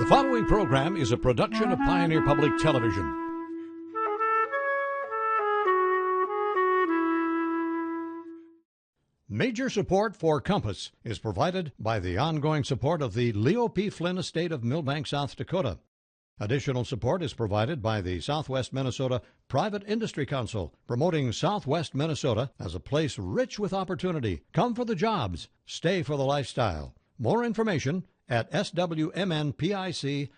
The following program is a production of Pioneer Public Television. Major support for Compass is provided by the ongoing support of the Leo P. Flynn Estate of Millbank, South Dakota. Additional support is provided by the Southwest Minnesota Private Industry Council, promoting Southwest Minnesota as a place rich with opportunity. Come for the jobs, stay for the lifestyle. More information at swmnpic.org.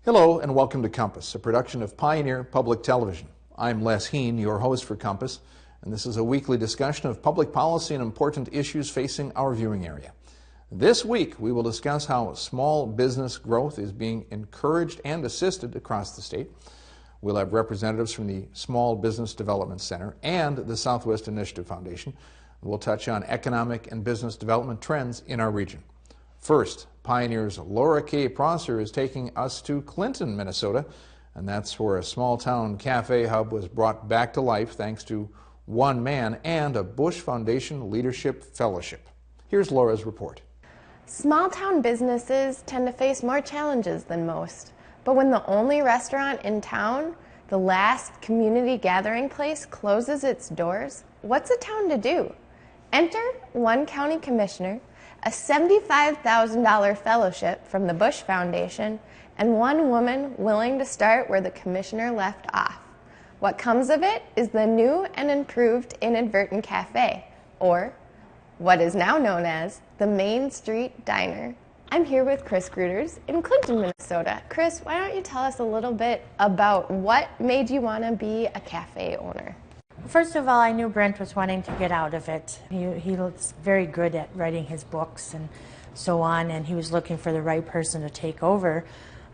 Hello and welcome to Compass, a production of Pioneer Public Television. I'm Les Heen, your host for Compass, and this is a weekly discussion of public policy and important issues facing our viewing area. This week, we will discuss how small business growth is being encouraged and assisted across the state. We'll have representatives from the Small Business Development Center and the Southwest Initiative Foundation. We'll touch on economic and business development trends in our region. First, Pioneer's Laura K. Prosser is taking us to Clinton, Minnesota, and that's where a small-town cafe hub was brought back to life thanks to one man and a Bush Foundation Leadership Fellowship. Here's Laura's report. Small-town businesses tend to face more challenges than most, but when the only restaurant in town, the last community gathering place, closes its doors, what's a town to do? Enter one county commissioner, a $75,000 fellowship from the Bush Foundation, and one woman willing to start where the commissioner left off. What comes of it is the new and improved Inadvertent Cafe, or what is now known as the Main Street Diner. I'm here with Chris Gruters in Clinton, Minnesota. Chris, why don't you tell us a little bit about what made you want to be a cafe owner? First of all, I knew Brent was wanting to get out of it. He looks very good at writing his books and so on, and he was looking for the right person to take over.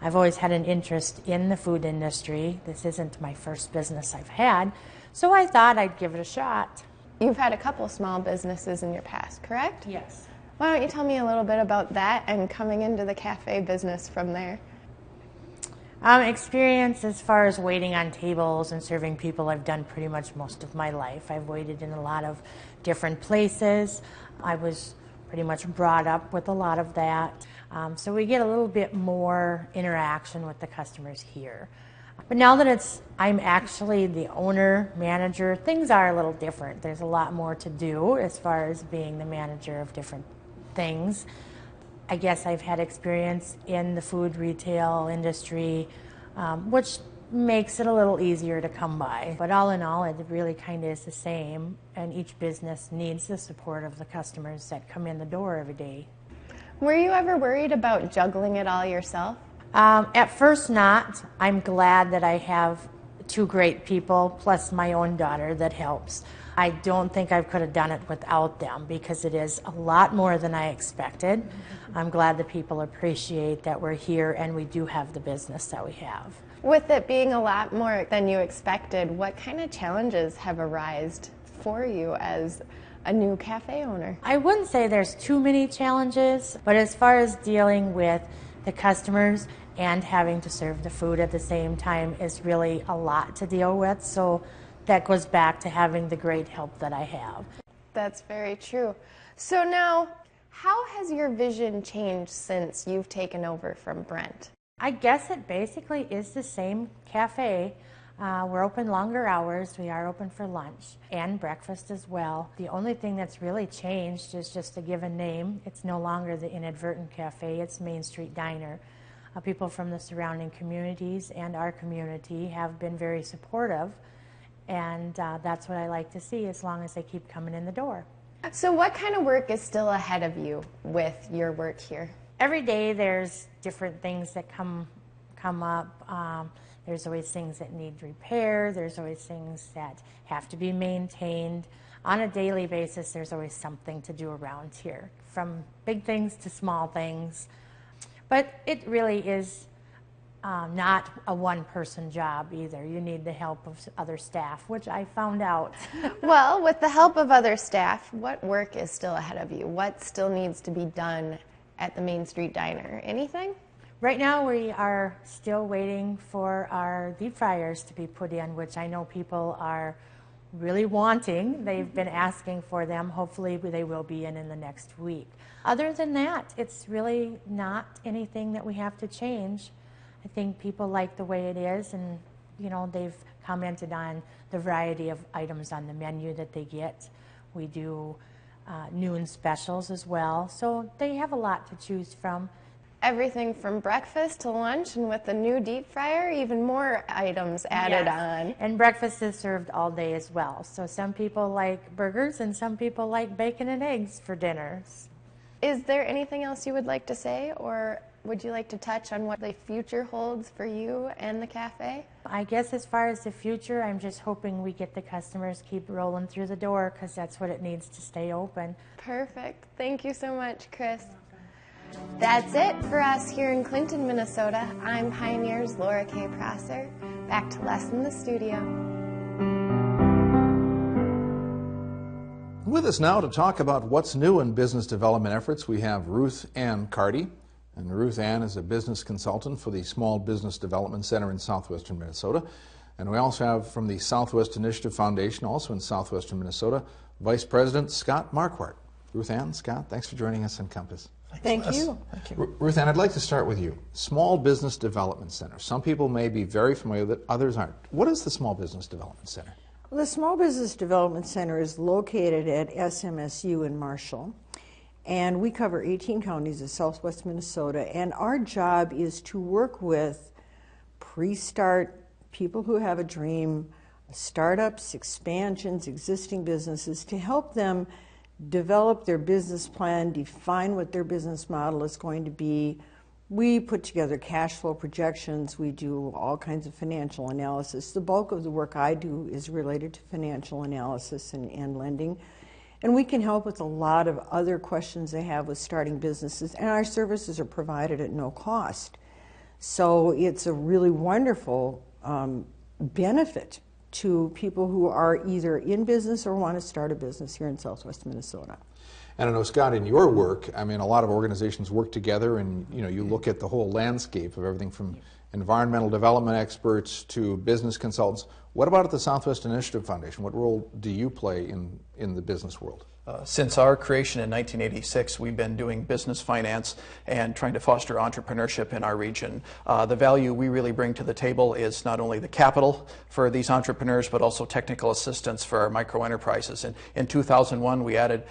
I've always had an interest in the food industry. This isn't my first business I've had, so I thought I'd give it a shot. You've had a couple small businesses in your past, correct? Yes. Why don't you tell me a little bit about that and coming into the cafe business from there? Experience as far as waiting on tables and serving people, I've done pretty much most of my life. I've waited in a lot of different places. I was pretty much brought up with a lot of that. So we get a little bit more interaction with the customers here. But now that I'm actually the owner, manager, things are a little different. There's a lot more to do as far as being the manager of different things. I guess I've had experience in the food retail industry, which makes it a little easier to come by. But all in all, it really kind of is the same, and each business needs the support of the customers that come in the door every day. Were you ever worried about juggling it all yourself? At first not. I'm glad that I have two great people, plus my own daughter that helps. I don't think I could have done it without them because it is a lot more than I expected. I'm glad that people appreciate that we're here and we do have the business that we have. With it being a lot more than you expected, what kind of challenges have arisen for you as a new cafe owner? I wouldn't say there's too many challenges, but as far as dealing with the customers and having to serve the food at the same time is really a lot to deal with. So that goes back to having the great help that I have. That's very true. So now, how has your vision changed since you've taken over from Brent? I guess it basically is the same cafe. We're open longer hours. We are open for lunch and breakfast as well. The only thing that's really changed is just to give a name. It's no longer the Inadvertent Cafe, it's Main Street Diner. People from the surrounding communities and our community have been very supportive, and that's what I like to see as long as they keep coming in the door. So what kind of work is still ahead of you with your work here? Every day there's different things that come up. There's always things that need repair. There's always things that have to be maintained. On a daily basis, there's always something to do around here, from big things to small things. But it really is not a one-person job either. You need the help of other staff, which I found out. Well, with the help of other staff, what work is still ahead of you? What still needs to be done at the Main Street Diner? Anything? Right now we are still waiting for our deep fryers to be put in, which I know people are really wanting. They've been asking for them. Hopefully they will be in the next week. Other than that, it's really not anything that we have to change. I think people like the way it is, and they've commented on the variety of items on the menu that they get. We do noon specials as well, so they have a lot to choose from. Everything from breakfast to lunch, and with the new deep fryer, even more items added on. And breakfast is served all day as well. So some people like burgers and some people like bacon and eggs for dinners. Is there anything else you would like to say, or would you like to touch on what the future holds for you and the cafe? I guess as far as the future, I'm just hoping we get the customers keep rolling through the door, because that's what it needs to stay open. Perfect. Thank you so much, Chris. That's it for us here in Clinton, Minnesota. I'm Pioneer's Laura K. Prosser. Back to Les in the studio. With us now to talk about what's new in business development efforts, we have Ruth Ann Carty. And Ruth Ann is a business consultant for the Small Business Development Center in southwestern Minnesota. And we also have from the Southwest Initiative Foundation, also in southwestern Minnesota, Vice President Scott Marquardt. Ruth Ann, Scott, thanks for joining us on Compass. Thank you. Ruth Ann, I'd like to start with you. Small Business Development Center. Some people may be very familiar with it, others aren't. What is the Small Business Development Center? Well, the Small Business Development Center is located at SMSU in Marshall, and we cover 18 counties of southwest Minnesota, and our job is to work with pre-start people who have a dream, startups, expansions, existing businesses, to help them develop their business plan, define what their business model is going to be. We put together cash flow projections. We do all kinds of financial analysis. The bulk of the work I do is related to financial analysis and lending. And we can help with a lot of other questions they have with starting businesses. And our services are provided at no cost. So it's a really wonderful benefit to people who are either in business or want to start a business here in southwest Minnesota. And I know, Scott, in your work, I mean, a lot of organizations work together, and you look at the whole landscape of everything from environmental development experts to business consultants. What about at the Southwest Initiative Foundation? What role do you play in the business world? Since our creation in 1986, we've been doing business finance and trying to foster entrepreneurship in our region. The value we really bring to the table is not only the capital for these entrepreneurs, but also technical assistance for our micro enterprises. And in 2001, we added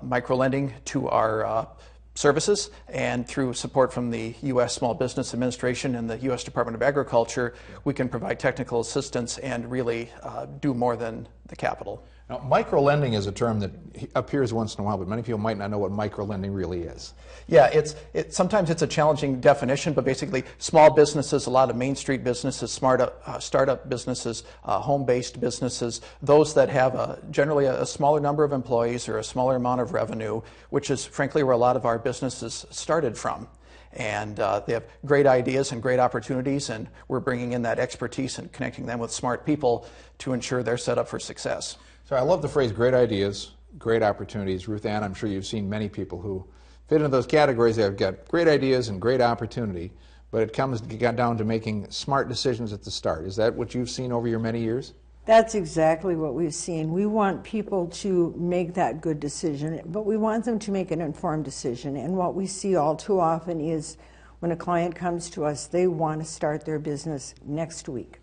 micro lending to our services, and through support from the U.S. Small Business Administration and the U.S. Department of Agriculture, we can provide technical assistance and really do more than the capital. Now, micro-lending is a term that appears once in a while, but many people might not know what micro-lending really is. Yeah, sometimes it's a challenging definition, but basically small businesses, a lot of Main Street businesses, startup businesses, home-based businesses, those that have generally a smaller number of employees or a smaller amount of revenue, which is frankly where a lot of our businesses started from. And they have great ideas and great opportunities, and we're bringing in that expertise and connecting them with smart people to ensure they're set up for success. So I love the phrase great ideas, great opportunities. Ruth Ann, I'm sure you've seen many people who fit into those categories. They've got great ideas and great opportunity, but it comes down to making smart decisions at the start. Is that what you've seen over your many years? That's exactly what we've seen. We want people to make that good decision, but we want them to make an informed decision. And what we see all too often is when a client comes to us, they want to start their business next week.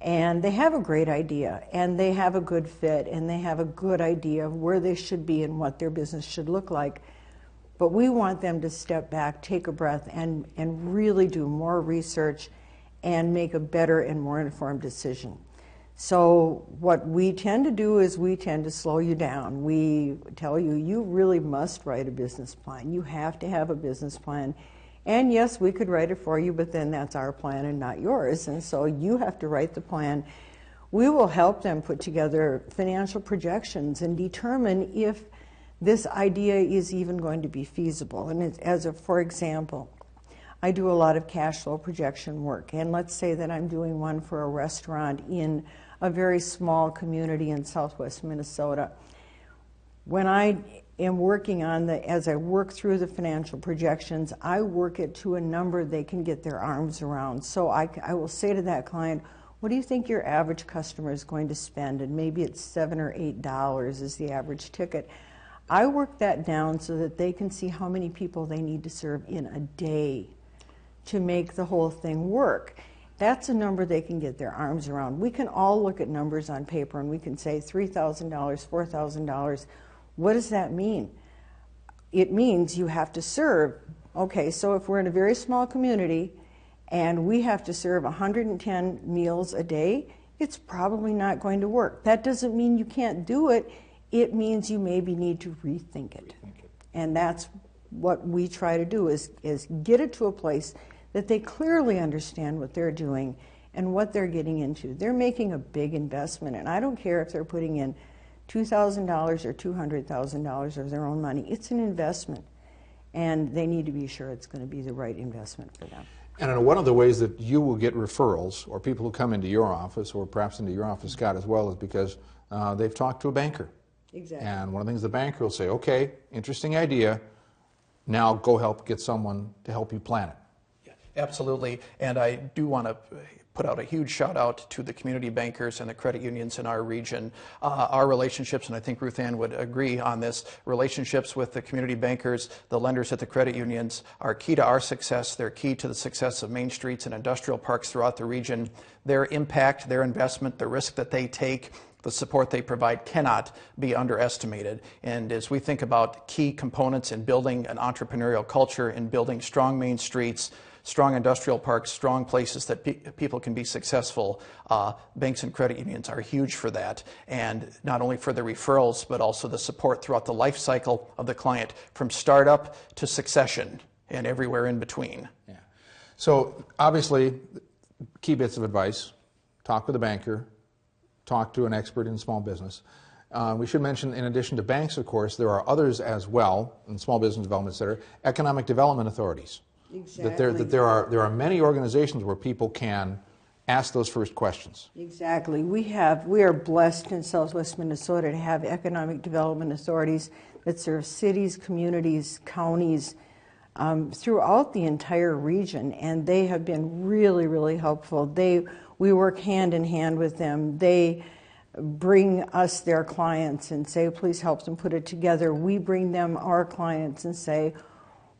And they have a great idea, and they have a good fit, and they have a good idea of where they should be and what their business should look like. But we want them to step back, take a breath, and really do more research and make a better and more informed decision. So what we tend to do is we tend to slow you down. We tell you, you really must write a business plan. You have to have a business plan. And yes, we could write it for you, but then that's our plan and not yours. And so you have to write the plan. We will help them put together financial projections and determine if this idea is even going to be feasible. And for example, I do a lot of cash flow projection work. And let's say that I'm doing one for a restaurant in a very small community in southwest Minnesota. When I am working on as I work through the financial projections, I work it to a number they can get their arms around. So I will say to that client, what do you think your average customer is going to spend? And maybe it's $7 or $8 is the average ticket. I work that down so that they can see how many people they need to serve in a day to make the whole thing work. That's a number they can get their arms around. We can all look at numbers on paper and we can say $3,000, $4,000. What does that mean? It means you have to serve. Okay, so if we're in a very small community and we have to serve 110 meals a day, it's probably not going to work. That doesn't mean you can't do it. It means you maybe need to rethink it. And that's what we try to do is get it to a place that they clearly understand what they're doing and what they're getting into. They're making a big investment, and I don't care if they're putting in $2,000 or $200,000 of their own money. It's an investment, and they need to be sure it's going to be the right investment for them. And one of the ways that you will get referrals, or people who come into your office, or perhaps into your office, Scott, as well, is because they've talked to a banker. Exactly. And one of the things the banker will say, okay, interesting idea, now go help get someone to help you plan it. Absolutely, and I do want to put out a huge shout out to the community bankers and the credit unions in our region. Our relationships, and I think Ruth Ann would agree on this, relationships with the community bankers, the lenders at the credit unions are key to our success. They're key to the success of main streets and industrial parks throughout the region. Their impact, their investment, the risk that they take, the support they provide cannot be underestimated. And as we think about key components in building an entrepreneurial culture, in building strong main streets, strong industrial parks, strong places that people can be successful, banks and credit unions are huge for that. And not only for the referrals, but also the support throughout the life cycle of the client, from startup to succession and everywhere in between. Yeah. So obviously, key bits of advice: talk with a banker, talk to an expert in small business. We should mention, in addition to banks, of course, there are others as well in Small Business Development Center, economic development authorities. Exactly. That there are many organizations where people can ask those first questions. Exactly. We are blessed in southwest Minnesota to have economic development authorities that serve cities, communities, counties, throughout the entire region, and they have been really, really helpful. We work hand in hand with them. They bring us their clients and say, please help them put it together. We bring them our clients and say,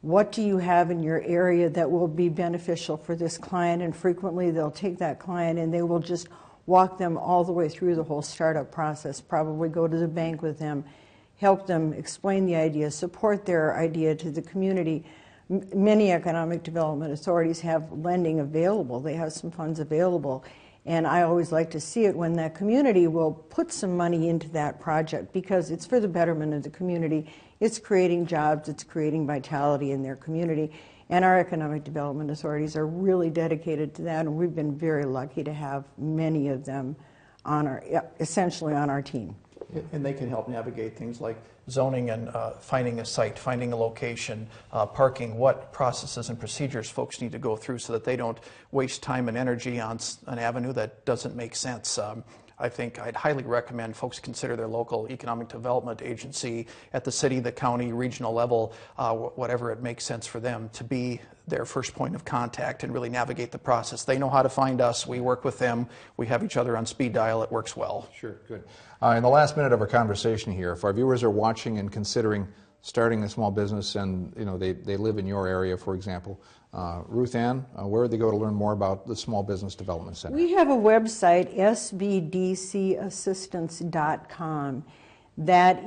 what do you have in your area that will be beneficial for this client? And frequently they'll take that client and they will just walk them all the way through the whole startup process, probably go to the bank with them, help them explain the idea, support their idea to the community. Many economic development authorities have lending available. They have some funds available. And I always like to see it when that community will put some money into that project, because it's for the betterment of the community. It's creating jobs, it's creating vitality in their community. And our economic development authorities are really dedicated to that, and we've been very lucky to have many of them essentially on our team. And they can help navigate things like zoning and finding a site, finding a location, parking, what processes and procedures folks need to go through so that they don't waste time and energy on an avenue that doesn't make sense. I think I'd highly recommend folks consider their local economic development agency at the city, the county, regional level, whatever it makes sense for them, to be their first point of contact and really navigate the process. They know how to find us. We work with them. We have each other on speed dial. It works well. Sure, good. In the last minute of our conversation here, if our viewers are watching and considering starting a small business and they live in your area, for example, Ruth Ann, where would they go to learn more about the Small Business Development Center? We have a website, sbdcassistance.com. That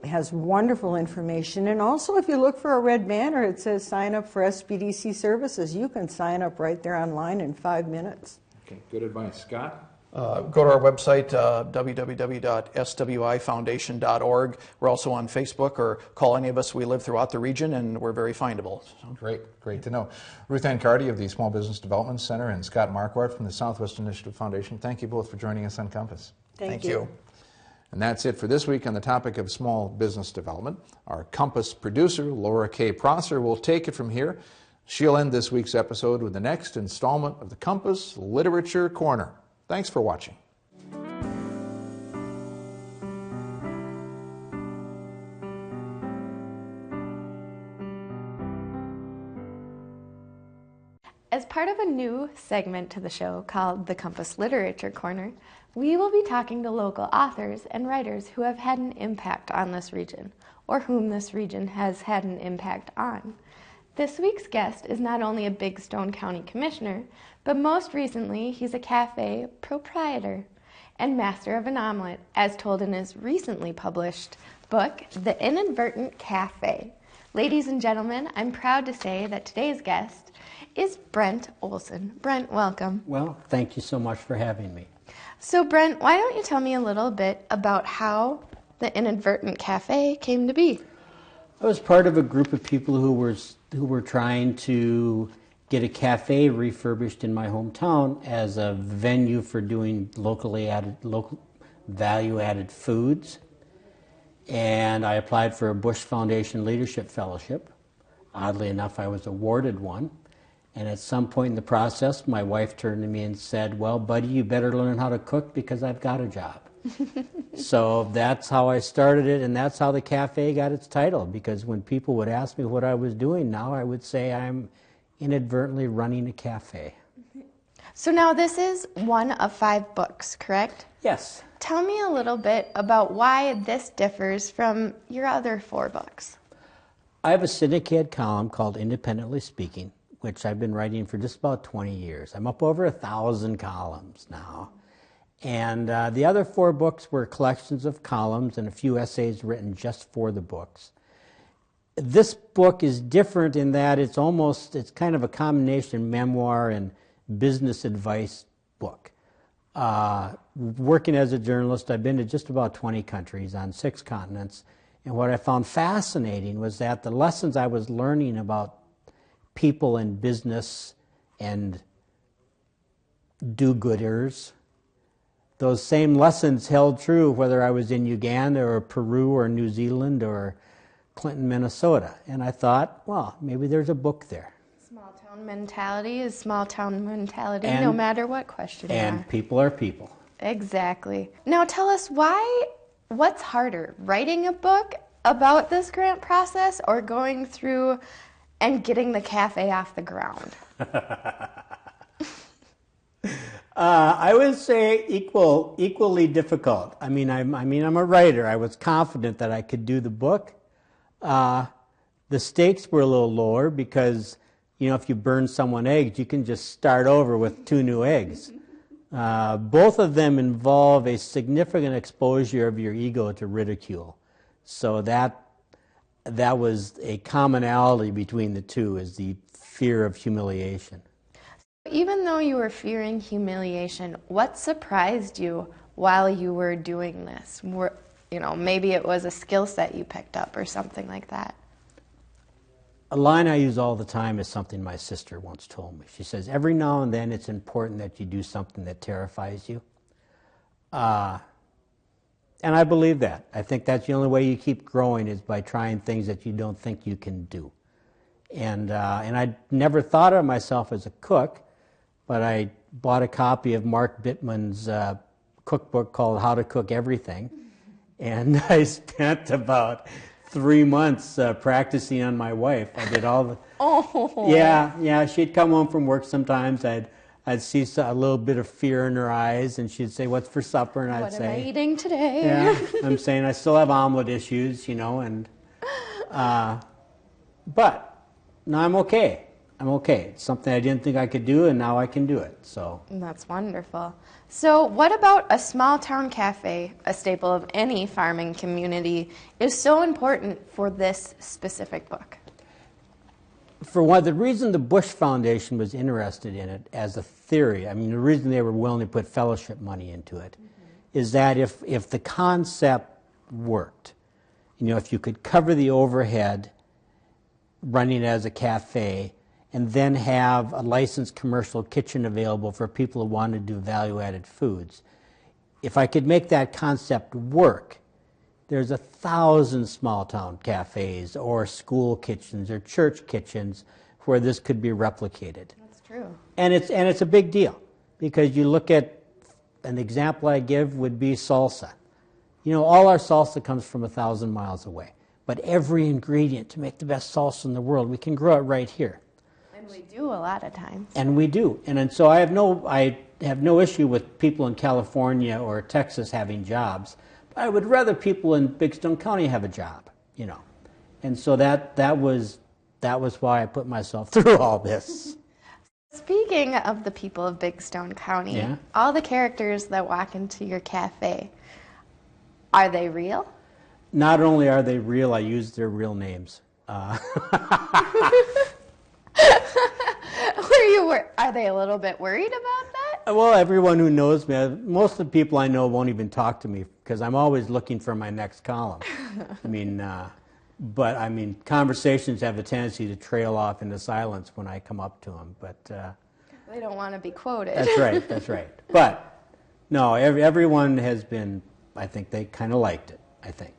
has wonderful information. And also, if you look for a red banner, it says sign up for SBDC services. You can sign up right there online in 5 minutes. Okay, good advice. Scott? Go to our website, www.swifoundation.org. We're also on Facebook, or call any of us. We live throughout the region, and we're very findable. So. Great to know. Ruth Ann Carty of the Small Business Development Center and Scott Marquardt from the Southwest Initiative Foundation, thank you both for joining us on Compass. Thank you. And that's it for this week on the topic of small business development. Our Compass producer, Laura K. Prosser, will take it from here. She'll end this week's episode with the next installment of the Compass Literature Corner. Thanks for watching. As part of a new segment to the show called the Compass Literature Corner, we will be talking to local authors and writers who have had an impact on this region, or whom this region has had an impact on. This week's guest is not only a Big Stone County Commissioner, but most recently he's a cafe proprietor and master of an omelet, as told in his recently published book, The Inadvertent Cafe. Ladies and gentlemen, I'm proud to say that today's guest is Brent Olson. Brent, welcome. Well, thank you so much for having me. So Brent, why don't you tell me a little bit about how the Inadvertent Cafe came to be? I was part of a group of people who were trying to get a cafe refurbished in my hometown as a venue for doing local value-added foods. And I applied for a Bush Foundation Leadership Fellowship. Oddly enough, I was awarded one. And at some point in the process, my wife turned to me and said, "Well, buddy, you better learn how to cook because I've got a job." So that's how I started it, and that's how the cafe got its title, because when people would ask me what I was doing now, I would say I'm inadvertently running a cafe. So now this is one of 5 books, correct? Yes. Tell me a little bit about why this differs from your other 4 books. I have a syndicated column called Independently Speaking, which I've been writing for just about 20 years. I'm up over 1,000 columns now. And the other 4 books were collections of columns and a few essays written just for the books. This book is different in that it's kind of a combination memoir and business advice book. Working as a journalist, I've been to just about 20 countries on 6 continents. And what I found fascinating was that the lessons I was learning about people in business and do-gooders, those same lessons held true whether I was in Uganda or Peru or New Zealand or Clinton, Minnesota. And I thought, well, maybe there's a book there. Small town mentality is small town mentality, no matter what question you And are. people are people. Exactly. Now tell us what's harder, writing a book about this grant process or going through and getting the cafe off the ground? I would say equally difficult. I mean, I'm a writer. I was confident that I could do the book. The stakes were a little lower because, if you burn someone's eggs, you can just start over with 2 new eggs. Both of them involve a significant exposure of your ego to ridicule. So that was a commonality between the two, is the fear of humiliation. Even though you were fearing humiliation, what surprised you while you were doing this? Maybe it was a skill set you picked up or something like that. A line I use all the time is something my sister once told me. She says, every now and then it's important that you do something that terrifies you. And I believe that. I think that's the only way you keep growing is by trying things that you don't think you can do. And I never thought of myself as a cook, but I bought a copy of Mark Bittman's cookbook called How to Cook Everything. And I spent about 3 months practicing on my wife. I did all the... Oh. Yeah. She'd come home from work sometimes. I'd see a little bit of fear in her eyes, and she'd say, "What's for supper?" And I'd say, "What am I eating today?" Yeah, I'm saying I still have omelet issues, and but no, I'm okay. I'm okay. It's something I didn't think I could do, and now I can do it. So that's wonderful. So what about a small town cafe, a staple of any farming community, is so important for this specific book? for one, the reason the Bush Foundation was interested in it as a theory, I mean, the reason they were willing to put fellowship money into it, is that if the concept worked, if you could cover the overhead running it as a cafe and then have a licensed commercial kitchen available for people who want to do value-added foods, if I could make that concept work, there's 1,000 small-town cafes or school kitchens or church kitchens where this could be replicated. That's true. And it's a big deal, because you look at, an example I give would be salsa. All our salsa comes from 1,000 miles away, but every ingredient to make the best salsa in the world, we can grow it right here. And we do a lot of times. And we do. And so I have no issue with people in California or Texas having jobs. I would rather people in Big Stone County have a job, And so that was why I put myself through all this. Speaking of the people of Big Stone County, Yeah? all the characters that walk into your cafe, are they real? Not only are they real, I use their real names. Are they a little bit worried about that? Well, everyone who knows me, most of the people I know won't even talk to me because I'm always looking for my next column. But conversations have a tendency to trail off into silence when I come up to them. But They don't want to be quoted. that's right. But no, everyone has been. I think they kind of liked it. I think.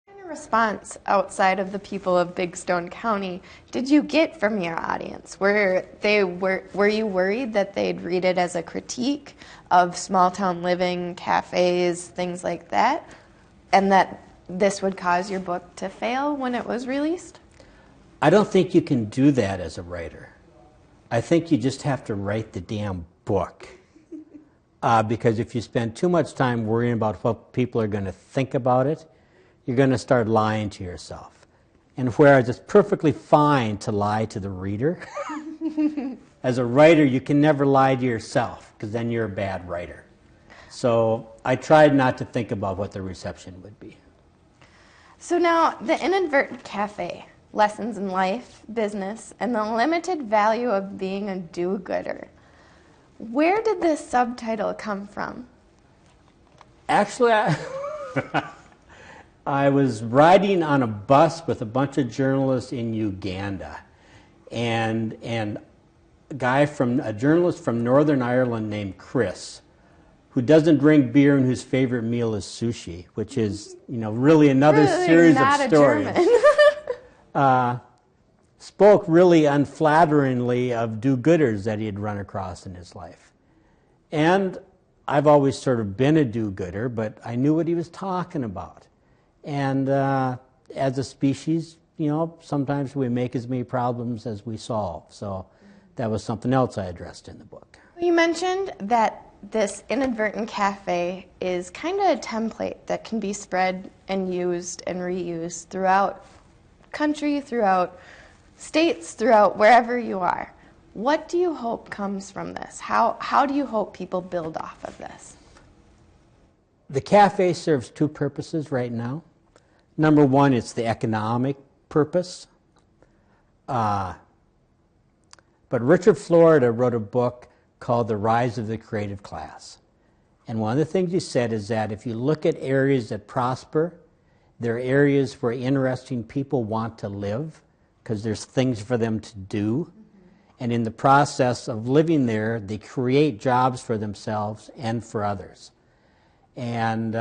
What kind of response outside of the people of Big Stone County did you get from your audience? Were you worried that they'd read it as a critique of small town living, cafes, things like that, and that this would cause your book to fail when it was released? I don't think you can do that as a writer. I think you just have to write the damn book. Because if you spend too much time worrying about what people are going to think about it, you're going to start lying to yourself. And whereas it's perfectly fine to lie to the reader, as a writer you can never lie to yourself, because then you're a bad writer. So I tried not to think about what the reception would be. So now, the inadvertent cafe, lessons in life, business, and the limited value of being a do-gooder. Where did this subtitle come from? Actually, I was riding on a bus with a bunch of journalists in Uganda, and a journalist from Northern Ireland named Chris, who doesn't drink beer and whose favorite meal is sushi, which is really another series of stories. Spoke really unflatteringly of do-gooders that he had run across in his life. And I've always sort of been a do-gooder, but I knew what he was talking about. And as a species, sometimes we make as many problems as we solve. So that was something else I addressed in the book. You mentioned that this inadvertent cafe is kind of a template that can be spread and used and reused throughout country, throughout states, throughout wherever you are. What do you hope comes from this? How do you hope people build off of this? The cafe serves two purposes right now. Number one, it's the economic purpose. But Richard Florida wrote a book called The Rise of the Creative Class. And one of the things he said is that if you look at areas that prosper, they're areas where interesting people want to live because there's things for them to do. And in the process of living there, they create jobs for themselves and for others. And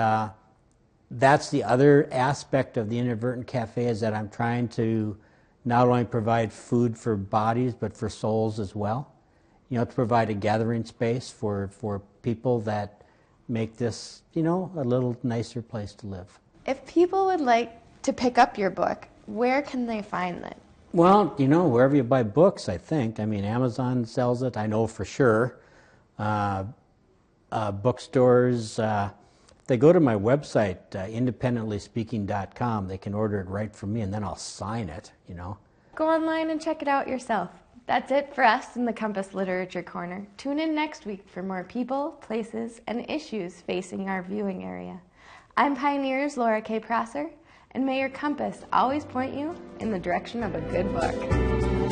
that's the other aspect of the Inadvertent Cafe, is that I'm trying to not only provide food for bodies, but for souls as well. To provide a gathering space for people that make this, a little nicer place to live. If people would like to pick up your book, where can they find it? Well, wherever you buy books, I think. Amazon sells it, I know for sure. Bookstores, if they go to my website, independentlyspeaking.com, they can order it right from me, and then I'll sign it, Go online and check it out yourself. That's it for us in the Compass Literature Corner. Tune in next week for more people, places, and issues facing our viewing area. I'm Pioneer's Laura K. Prosser, and may your compass always point you in the direction of a good book.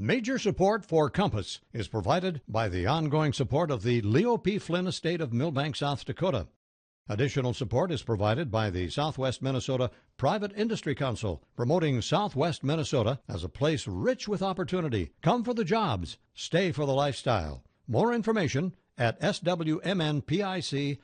Major support for Compass is provided by the ongoing support of the Leo P. Flynn Estate of Millbank, South Dakota. Additional support is provided by the Southwest Minnesota Private Industry Council, promoting Southwest Minnesota as a place rich with opportunity. Come for the jobs, stay for the lifestyle. More information at swmnpic.org.